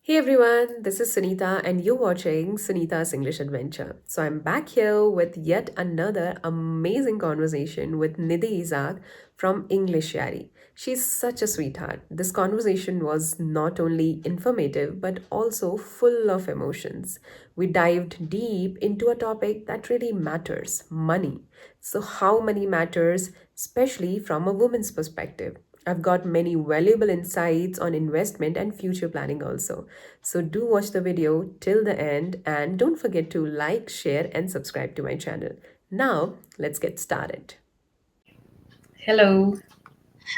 Hey everyone, this is Sunita, and you're watching Sunita's English Adventure. So, I'm back here with yet another amazing conversation with Nidhi Isaac from EnglishYaari. She's such a sweetheart. This conversation was not only informative but also full of emotions. We dived deep into a topic that really matters money. So, how money matters, especially from a woman's perspective. I've got many valuable insights on investment and future planning also. So do watch the video till the end and don't forget to like, share, and subscribe to my channel. Now, let's get started. Hello.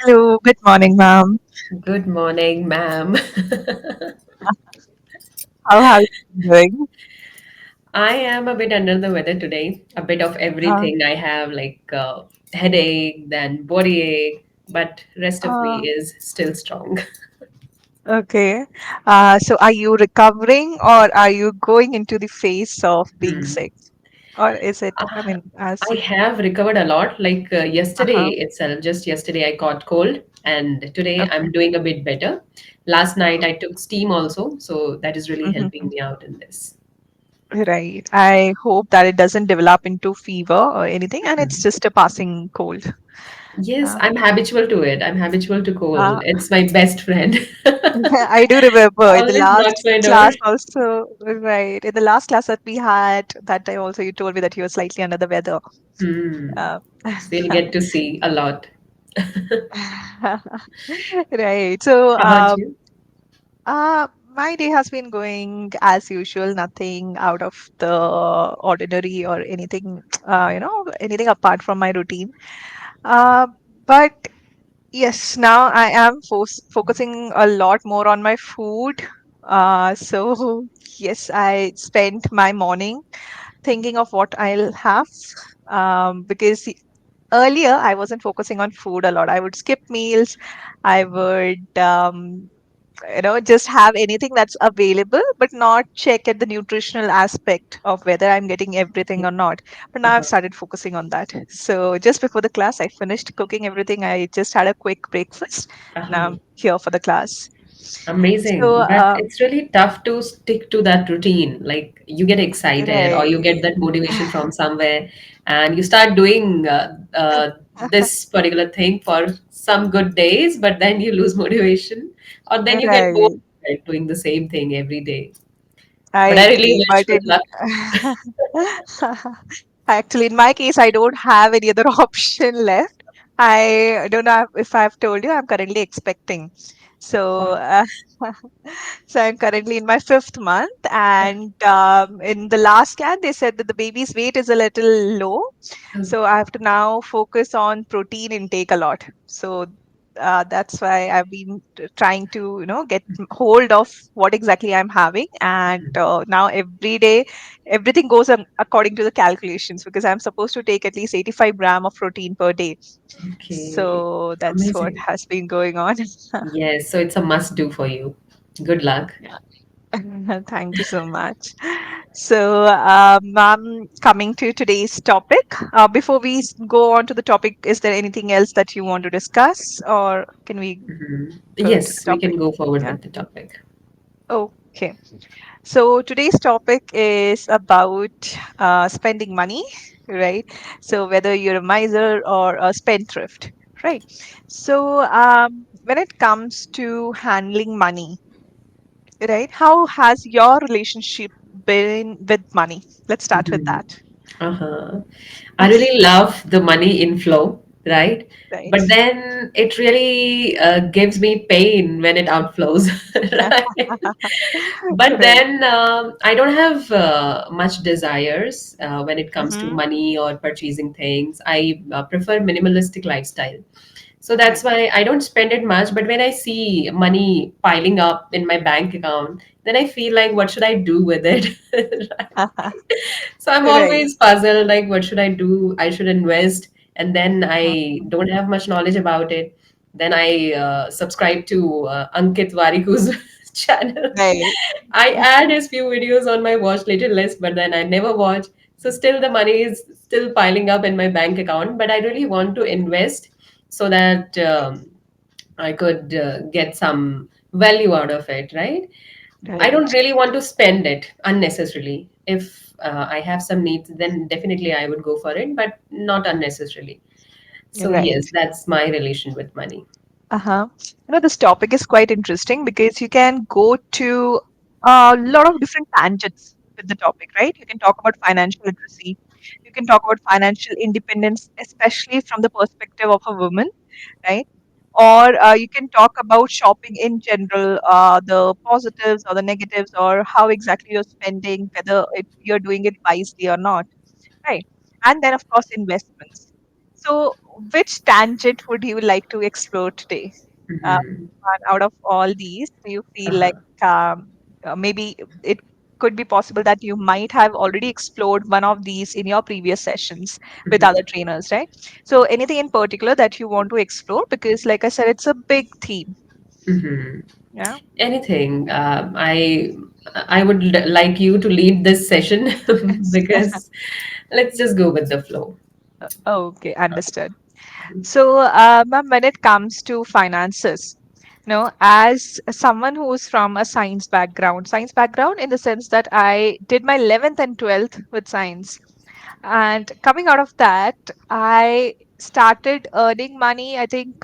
Hello, good morning, ma'am. Good morning, ma'am. How are you doing? I am a bit under the weather today. A bit of Uh, everything. I have headache, then body ache, but rest of me uh, is still strong. okay. So are you recovering or are you going into the phase of being sick? Or is it, I Uh, mean, as, I have recovered a lot. Yesterday uh-huh, itself, just yesterday, I caught cold, and today okay. I'm doing a bit better. Last night I took steam also, so that is really helping Mhm. me out in this. Right. I hope that it doesn't develop into fever or anything and it's just a passing cold. Yes, Uh, I'm habitual to it. I'm habitual to cold. uh, It's my best friend. I do remember in the Always knocks last my door. class also, right. In the last class that we had, that time also you told me that you were slightly under the weather. Hmm. Uh, So you'll get to see a lot. right. So, How about you? my day has been going as usual, nothing out of the ordinary or anything, anything apart from my routine. Uh, but yes, now I am focusing a lot more on my food. So yes, I spent my morning thinking of what I'll have. Because earlier I wasn't focusing on food a lot. I would skip meals. I would just have anything that's available, but not check at the nutritional aspect of whether I'm getting everything or not. But now I've Uh-huh. started focusing on that. So just before the class, I finished cooking everything. I just had a quick breakfast. Now Uh-huh. I'm here for the class. So Amazing. But it's really tough to stick to that routine. Like you get excited or you get right. that motivation from somewhere and you start doing this particular thing for some good days, but then you lose motivation or then you get bored Right. right, doing the same thing every day. I But I really agree. wish But good in luck. actually, in my case, I don't have any other option left. I don't know if I've told you, I'm currently expecting. So, so I'm currently in my fifth month, and in the last scan, they said that the baby's weight is a little low. So I have to now focus on protein intake a lot. So that's why I've been trying to, get hold of what exactly I'm having. And now every day, everything goes according to the calculations because I'm supposed to take at least 85 gram of protein per day. Okay. So that's what Amazing. has been going on. Yes, so it's a must do for you. Good luck. Thank you so much. So, ma'am, coming to today's topic, before we go on to the topic, is there anything else that you want to discuss, or can we go to the Yes, we topic? can go forward Yeah. with the topic. Okay. So today's topic is about spending money, right? So whether you're a miser or a spendthrift, right? So when it comes to handling money, right? How has your relationship been with money? Let's start with Mhm. that. Uh-huh. I really love the money inflow, right? Right. But then it really gives me pain when it outflows, right? But Right. then I don't have much desires when it comes to Mm-hmm. money or purchasing things. I prefer minimalistic lifestyle. So that's Right. why I don't spend it much. But when I see money piling up in my bank account, then I feel like, what should I do with it? So I'm Right. always puzzled, like, what should I do? I should invest, and then I don't have much knowledge about it. Then I subscribe to Ankit Wariku's channel. Right. I add his few videos on my watch later list, but then I never watch. So still the money is still piling up in my bank account, but I really want to invest so that I could get some value out of it, right? I don't Right. really want to spend it unnecessarily. If I have some needs, then definitely I would go for it, but not unnecessarily. So Right. yes, that's my relation with money. Uh-huh. This topic is quite interesting because you can go to a lot of different tangents with the topic, right? You can talk about financial literacy. You can talk about financial independence, especially from the perspective of a woman, right? Or you can talk about shopping in general, the positives or the negatives, or how exactly you're spending, whether you're doing it wisely or not, right? And then, of course, investments. So, which tangent would you like to explore today? Uh, Hmm. and out of all these, do you feel like Uh-huh. maybe it could be possible that you might have already explored one of these in your previous sessions with other Hmm. trainers, right? So, anything in particular that you want to explore? Because, like I said, it's a big theme. Hmm. Yeah. Anything. I would like you to lead this session because let's just go with the flow. Okay, understood. So, ma'am, when it comes to finances, as someone who's from a science background in the sense that I did my 11th and 12th with science. And coming out of that, I started earning money, I think,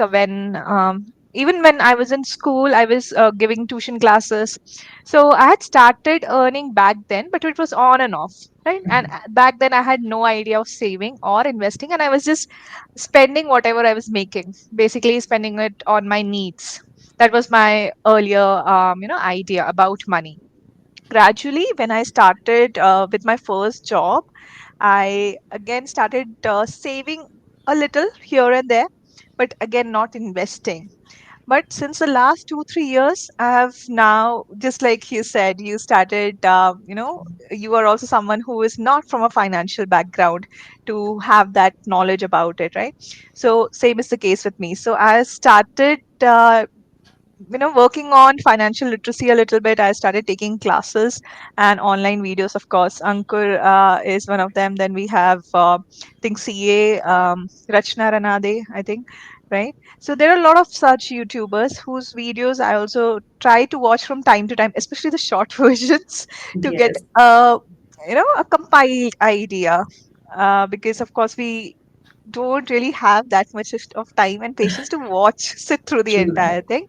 even when I was in school, I was giving tuition classes. So I had started earning back then, but it was on and off, right? And back then, I had no idea of saving or investing, and I was just spending whatever I was making, basically spending it on my needs. That was my earlier, idea about money. Gradually, when I started with my first job, I again started saving a little here and there, but again, not investing. But since the last 2, 3 years, I have now, just like you said, you started, you are also someone who is not from a financial background to have that knowledge about it, right? So, same is the case with me. So, I started working on financial literacy a little bit. I started taking classes and online videos. Of course, Ankur is one of them. Then we have I think CA, Rachna Ranade, I think, right? So there are a lot of such YouTubers whose videos I also try to watch from time to time, especially the short versions, to get Yes, a compiled idea, because of course we don't really have that much of time and patience to watch sit through the true entire that. thing.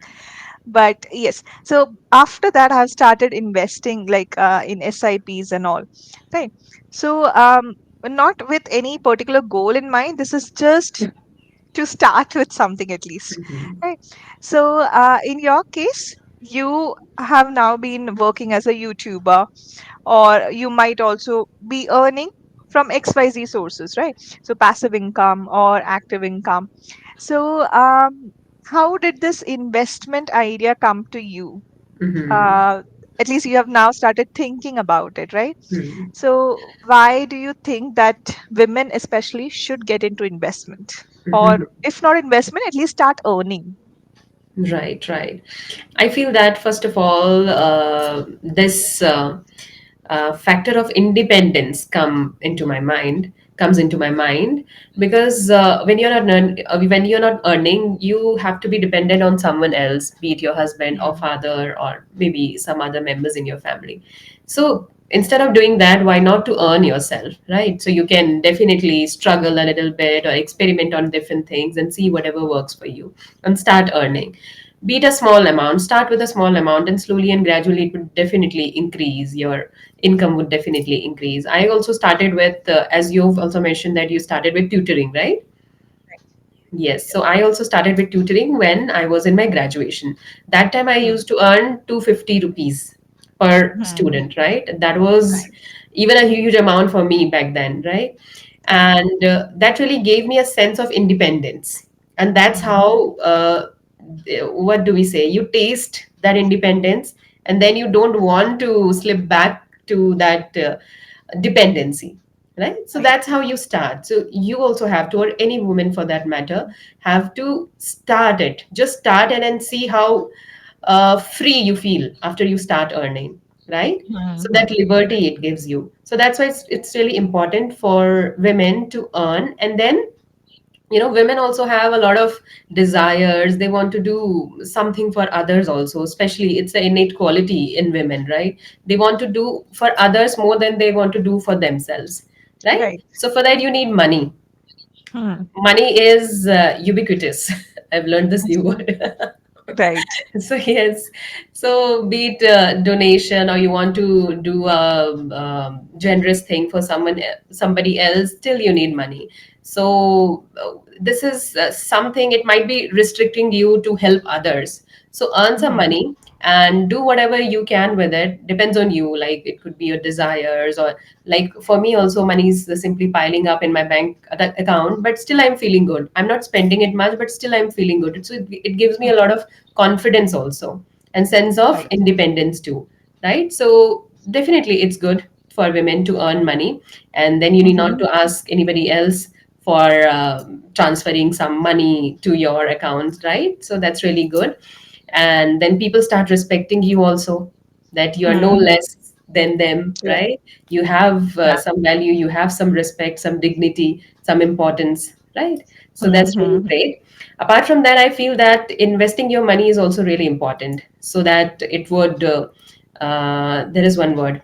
But yes, so after that I've started investing, like in SIPs and all, right? So not with any particular goal in mind, this is just to start with something at least, Mhm. right? So in your case, you have now been working as a YouTuber, or you might also be earning from XYZ sources, right? So passive income or active income. So how did this investment idea come to you? Mhm. uh, at least you have now started thinking about it, right? Mhm. So why do you think that women especially should get into investment, or Mhm. if not investment, at least start earning? Right, right. I feel that first of all, this factor of independence comes into my mind because when you're not earning, you have to be dependent on someone else, be it your husband or Hmm. father or maybe some other members in your family. So instead of doing that, why not to earn yourself, right? So you can definitely struggle a little bit or experiment on different things and see whatever works for you and start earning. Be it a small amount, start with a small amount, and slowly and gradually it would definitely increase. Your income would definitely increase. I also started with, as you've also mentioned, that you started with tutoring, right? Yes, so I also started with tutoring when I was in my graduation. That time I Hmm. used to earn 250 rupees per Hmm. student, right? That was Right. even a huge amount for me back then, right? Right. And that really gave me a sense of independence. And that's Hmm. how, what do we say? You taste that independence, and then you don't want to slip back to that dependency, right? So Right. that's how you start. So you also have to, or any woman for that matter, have to start it. Just start and then see how free you feel after you start earning, right? So Hmm. that liberty it gives you. So that's why it's really important for women to earn and then Women also have a lot of desires. They want to do something for others also, especially it's an innate quality in women, right? They want to do for others more than they want to do for themselves, right? Right. So for that you need money. Hmm. Money is ubiquitous. I've learned this new word. Right. So yes, so be it donation, or you want to do a generous thing for somebody else, still you need money. So this is something, it might be restricting you to help others. So earn some Hmm. money and do whatever you can with it. Depends on you. Like it could be your desires, or like for me also, money is simply piling up in my bank account, but still I'm feeling good. I'm not spending it much, but still I'm feeling good. So it gives me a lot of confidence also, and sense of Right. independence too, right? So definitely it's good for women to earn money, and then you need not Hmm. to ask anybody else for transferring some money to your account, right? So that's really good. And then people start respecting you also, that you are no Hmm. less than them, Right. right? You have Yeah. some value, you have some respect, some dignity, some importance, right? So that's really Hmm. great. Apart from that, I feel that investing your money is also really important, so that it would there is one word,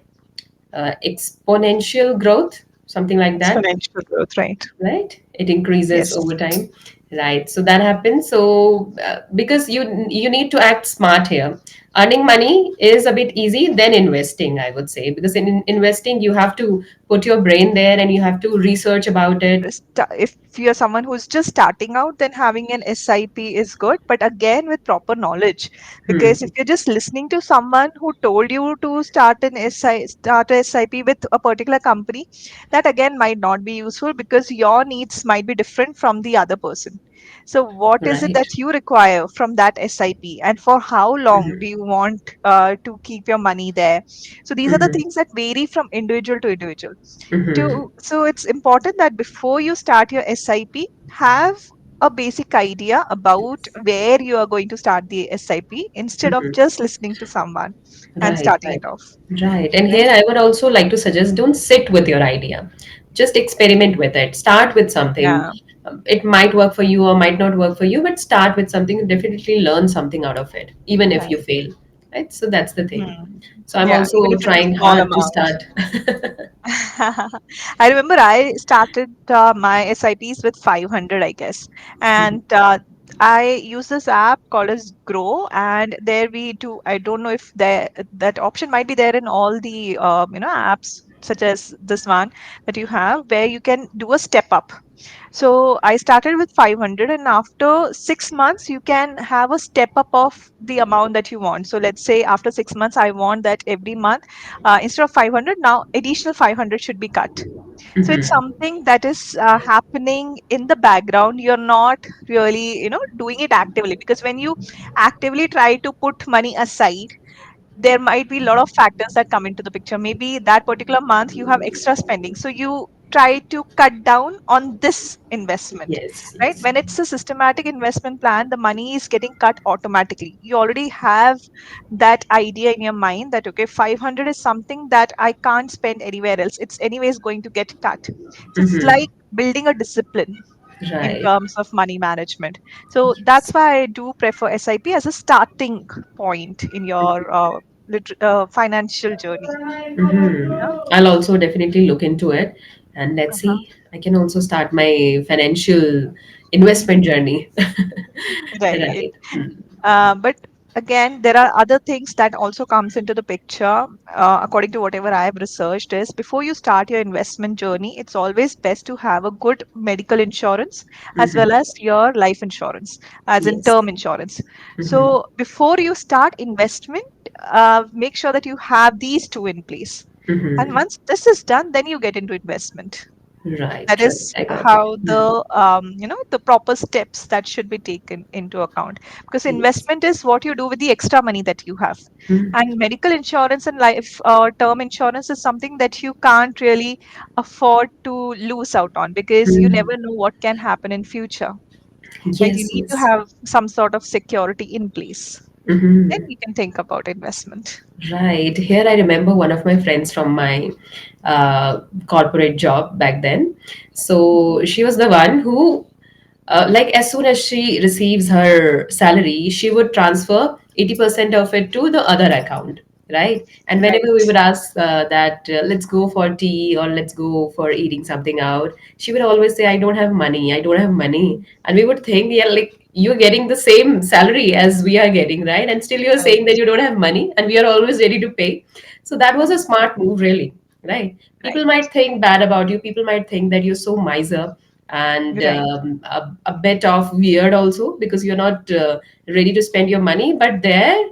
exponential growth, something like that, Exponential growth. Right. right? It increases Yes. over time, right? So that happens. So because you need to act smart here. Earning money is a bit easy than investing, I would say, because in investing you have to put your brain there and you have to research about it. If you're someone who's just starting out, then having an SIP is good, but again with proper knowledge. Hmm. Because if you're just listening to someone who told you to start a SIP with a particular company, that again might not be useful because your needs might be different from the other person. So what is it Right. that you require from that SIP, and for how long do Hmm. you want to keep your money there? So these are the Hmm. things that vary from individual to individual. Hmm. So it's important that before you start your SIP, have a basic idea about where you are going to start the SIP instead of Hmm. just listening to someone and Right, starting right, it off, right. And right? here I would also like to suggest, don't sit with your idea. Just experiment with it. Start with something. Yeah, It might work for you or might not work for you, but start with something and definitely learn something out of it, even if you right. fail. Right? So that's the thing. Hmm. So I'm Yeah, even also if it's a trying small hard to amount. start. I remember I started my SIPs with 500, I guess. And I use this app called as Grow, and there we do. I don't know if there that option might be there in all the apps such as this one that you have, where you can do a step up. So I started with 500, and after 6 months, you can have a step up of the amount that you want. So let's say after 6 months, I want that every month, instead of 500, now additional 500 should be cut. So it's Hmm. something that is happening in the background. You're not really, doing it actively, because when you actively try to put money aside, there might be a lot of factors that come into the picture. Maybe that particular month you have extra spending, so you try to cut down on this investment, Yes, right? yes. When it's a systematic investment plan, the money is getting cut automatically. You already have that idea in your mind that, okay, 500 is something that I can't spend anywhere else. It's anyways going to get cut. So it's Hmm. like building a discipline in Right. terms of money management. So that's why I do prefer SIP as a starting point in your financial journey. Yeah. I'll also definitely look into it, and let's Uh-huh. see. I can also start my financial investment journey. Right. Right. Mm. But again, there are other things that also comes into the picture. According to whatever I have researched, is before you start your investment journey, it's always best to have a good medical insurance as well Mhm. as your life insurance, as in Yes. term insurance. Mhm. So before you start investment, make sure that you have these two in place. And Mhm. once this is done, then you get into investment. That Right, right. is I got it. how Mm. the proper steps that should be taken into account, because Yes. investment is what you do with the extra money that you have, Mm. and medical insurance and life term insurance is something that you can't really afford to lose out on, because you Mm. never know what can happen in future, right? You Yes, need to yes. have some sort of security in place, then Mhm. you can think about investment. Right. Here I remember one of my friends from my corporate job back then. So she was the one who like as soon as she receives her salary, she would transfer 80% of it to the other account, right? And whenever we Right. would ask that, let's go for tea or let's go for eating something out, she would always say, I don't have money, I don't have money. And we would think, yeah, like you're getting the same salary as we are getting, right? And still you're saying that Right. you don't have money and we are always ready to pay. So that was a smart move, really, right? People Right. might think bad about you, people might think that you're so miser and Right. a bit of weird also because you're not ready to spend your money, but there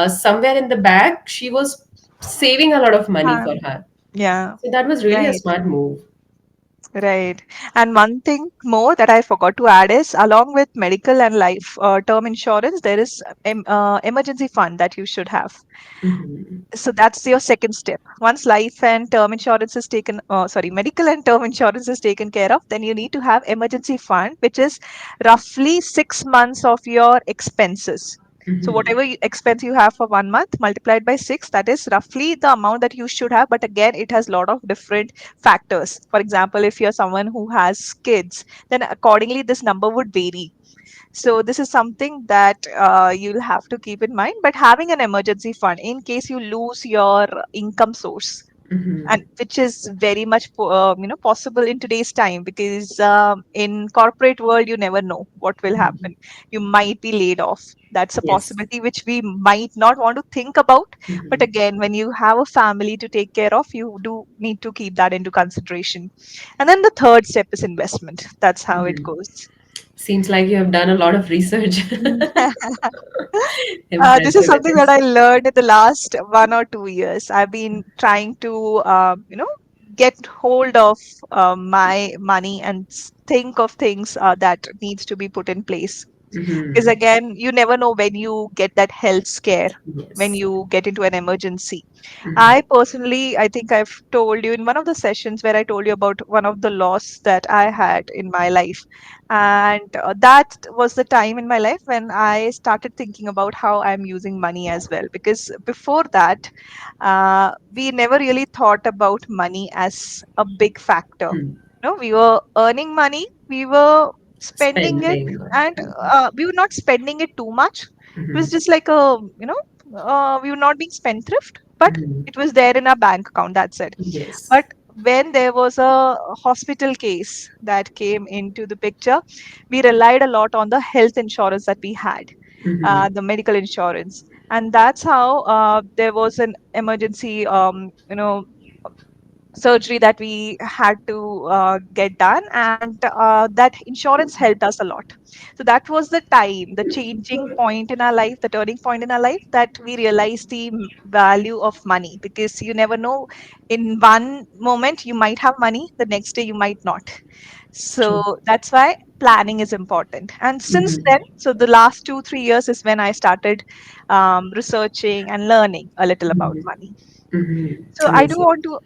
somewhere in the back she was saving a lot of money Huh. for her, Yeah. so that was really a Right. smart move. Right. And one thing more that I forgot to add is along with medical and life term insurance, there is emergency fund that you should have. Hmm. So that's your second step. Once life and term insurance is taken, sorry, medical and term insurance is taken care of, then you need to have emergency fund, which is roughly 6 months of your expenses. So Hmm. whatever expense you have for 1 month multiplied by six, that is roughly the amount that you should have. But again, it has a lot of different factors. For example, if you're someone who has kids, then accordingly this number would vary. So this is something that you'll have to keep in mind. But having an emergency fund in case you lose your income source, and Hmm. which is very much possible in today's time, because in corporate world you never know what will happen. You might be laid off. That's a Yes. possibility which we might not want to think about. But Hmm. again, when you have a family to take care of, you do need to keep that into consideration. And then the third step is investment. That's how it Hmm. goes. Seems like you have done a lot of research. This is Impressive it something that is. I learned in the last 1 or 2 years. I've been trying to, get hold of my money and think of things that needs to be put in place. Because Hmm. again, you never know when you get that health scare, when Yes. you get into an emergency. Hmm. I personally, I think I've told you in one of the sessions where I told you about one of the loss that I had in my life. And that was the time in my life when I started thinking about how I'm using money as well. Because before that, we never really thought about money as a big factor. Hmm. No, we were earning money, we were spending it, Spending. and we were not spending it too much. It was Hmm. just like we were not being spendthrift, but Hmm. it was there in our bank account. That's it. Yes. But when there was a hospital case that came into the picture, we relied a lot on the health insurance that we had, Hmm. the medical insurance, and that's how there was an emergency, surgery that we had to get done, and that insurance helped us a lot. So that was the time, the changing point in our life, the turning point in our life, that we realized the value of money, because you never know, in one moment you might have money, the next day you might not. So True. that's why planning is important. And since Hmm. then, so the last 2 3 years is when I started researching and learning a little about Hmm. money. Hmm. So I do Amazing. want to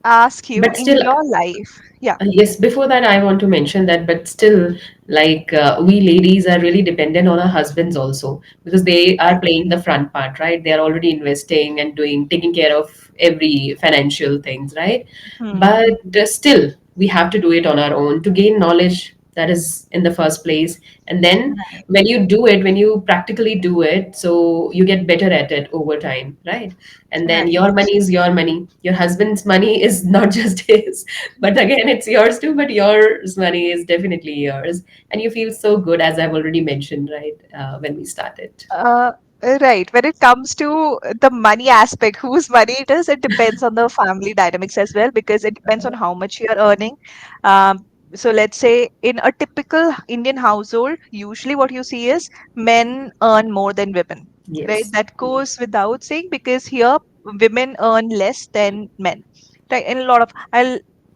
ask you, But in still, your life. Yeah. yes, before that, I want to mention that, but still, like we ladies are really dependent on our husbands also because they are Right. playing the front part, right? They are already investing and doing, taking care of every financial things, right? Hmm. But still, we have to do it on our own to gain knowledge. That is in the first place. And then Right. when you do it, when you practically do it, so you get better at it over time, right? And then Right. your money is your money. Your husband's money is not just his, but again it's yours too, but yours money is definitely yours, and you feel so good, as I've already mentioned, right, when we started. Uh, right. When it comes to the money aspect, whose money it is, it depends on the family dynamics as well, because it depends on how much you are earning. Um, so let's say in a typical Indian household, usually what you see is men earn more than women. Right. Yes. That goes without saying, because here women earn less than men. Right. In a lot of,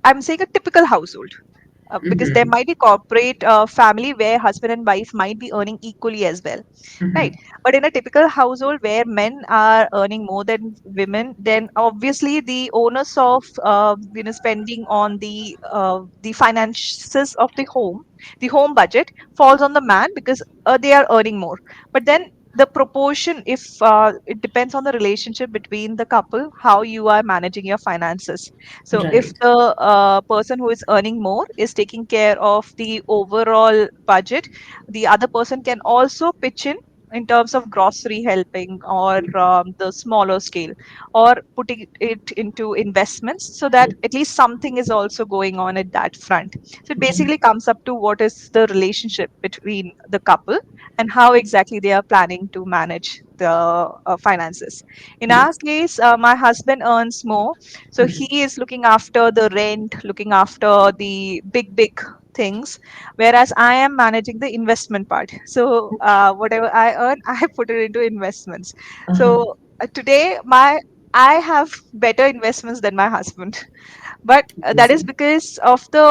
I'm saying a typical household. Because there Mm-hmm. might be corporate family where husband and wife might be earning equally as well, right? Mm-hmm. But in a typical household where men are earning more than women, then obviously the onus of spending on the finances of the home budget falls on the man, because they are earning more. But then the proportion, if it depends on the relationship between the couple, how you are managing your finances. So if Right. the person who is earning more is taking care of the overall budget, the other person can also pitch in terms of grocery helping, or the smaller scale, or putting it into investments, so that at least something is also going on at that front. So it basically comes up to what is the relationship between the couple and how exactly they are planning to manage the finances. In our Yes. case, my husband earns more, so he is looking after the rent, looking after the big things, whereas I am managing the investment part. So whatever I earn, I put it into investments. Uh-huh. So today, my I have better investments than my husband, but that is Amazing. because of the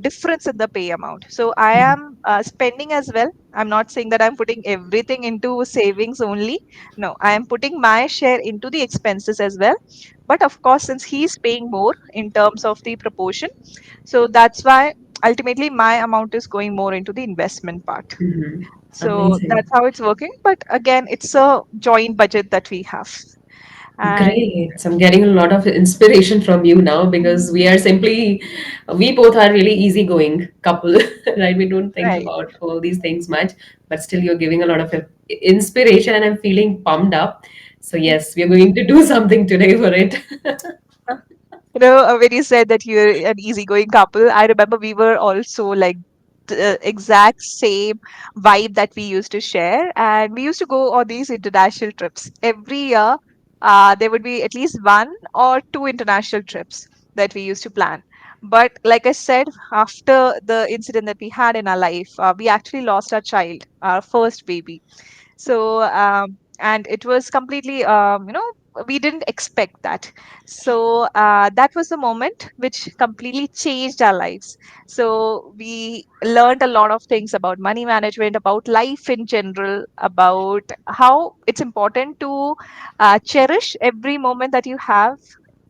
difference in the pay amount. So I am spending as well. I'm not saying that I'm putting everything into savings only. No, I am putting my share into the expenses as well. But of course, since he's paying more in terms of the proportion, so that's why ultimately my amount is going more into the investment part. Mhm. So Amazing. that's how it's working. But again, it's a joint budget that we have. And Great. So I'm getting a lot of inspiration from you now because we are simply, we both are really easygoing couple, right? We don't think right. about all these things much, but still you're giving a lot of inspiration and I'm feeling pumped up. So yes, we're going to do something today for it. When you said that you're an easygoing couple, I remember we were also like the exact same vibe that we used to share. And we used to go on these international trips. Every year, there would be at least one or two international trips that we used to plan. But like I said, after the incident that we had in our life, we actually lost our child, our first baby. So and it was completely we didn't expect that. So that was the moment which completely changed our lives. So we learned a lot of things about money management, about life in general, about how it's important to cherish every moment that you have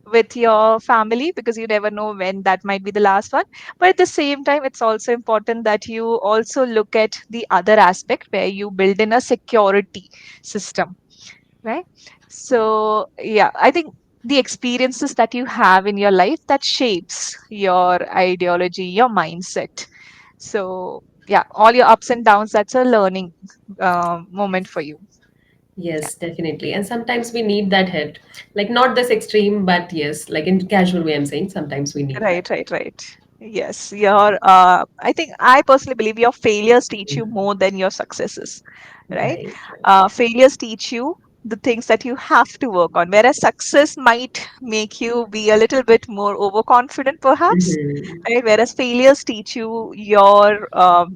with your family, because you never know when that might be the last one. But at the same time, it's also important that you also look at the other aspect where you build in a security system, right? So yeah, I think the experiences that you have in your life, that shapes your ideology, your mindset. So yeah, all your ups and downs, that's a learning moment for you. Yeah. Yes, definitely. And sometimes we need that hit. Like not this extreme, but yes, like in casual way, I'm saying sometimes we need that. Right, right, right. Yes, I think I personally believe your failures teach you more than your successes, right? Right, right. Failures teach you the things that you have to work on, whereas success might make you be a little bit more overconfident, perhaps, Hmm. right? Whereas failures teach you your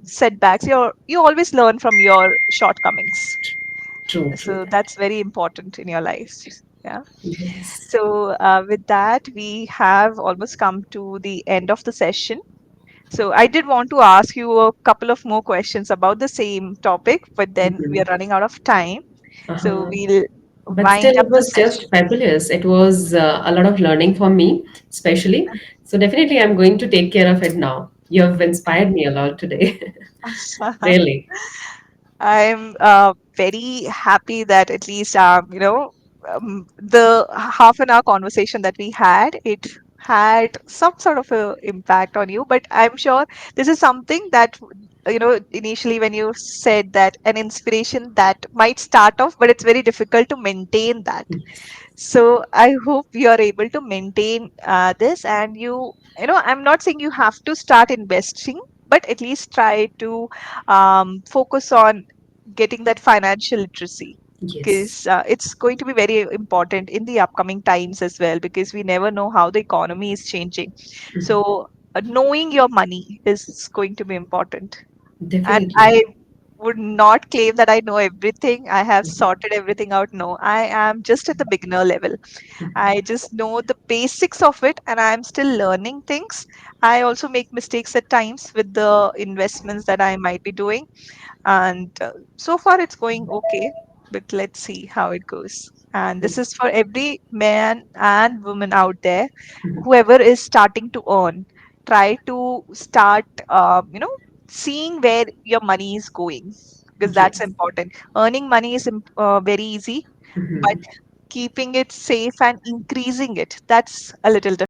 setbacks. You always learn from your shortcomings, True, true. so that's very important in your life. Yeah. Yes. So, with that, we have almost come to the end of the session. So, I did want to ask you a couple of more questions about the same topic, but then we are Mhm. running out of time. So, Uh-huh. we'll But wind still, up it the was just session. fabulous. It was a lot of learning for me, especially. So definitely, I'm going to take care of it now. You have inspired me a lot today. Really. I'm very happy that at least the half an hour conversation that we had, it had some sort of a impact on you. But I'm sure this is something that initially when you said that an inspiration that might start off, but it's very difficult to maintain that. Yes. So I hope you are able to maintain this, and I'm not saying you have to start investing, but at least try to focus on getting that financial literacy, Yes. because it's going to be very important in the upcoming times as well, because we never know how the economy is changing. So knowing your money is going to be important. And Definitely. I would not claim that I know everything. I have sorted everything out. No, I am just at the beginner level. I just know the basics of it and I'm still learning things. I also make mistakes at times with the investments that I might be doing. And so far it's going okay, but let's see how it goes. And this is for every man and woman out there, whoever is starting to earn. Try to start, seeing where your money is going. because that's Yes. important. Earning money is very easy, but keeping it safe and increasing it, that's a little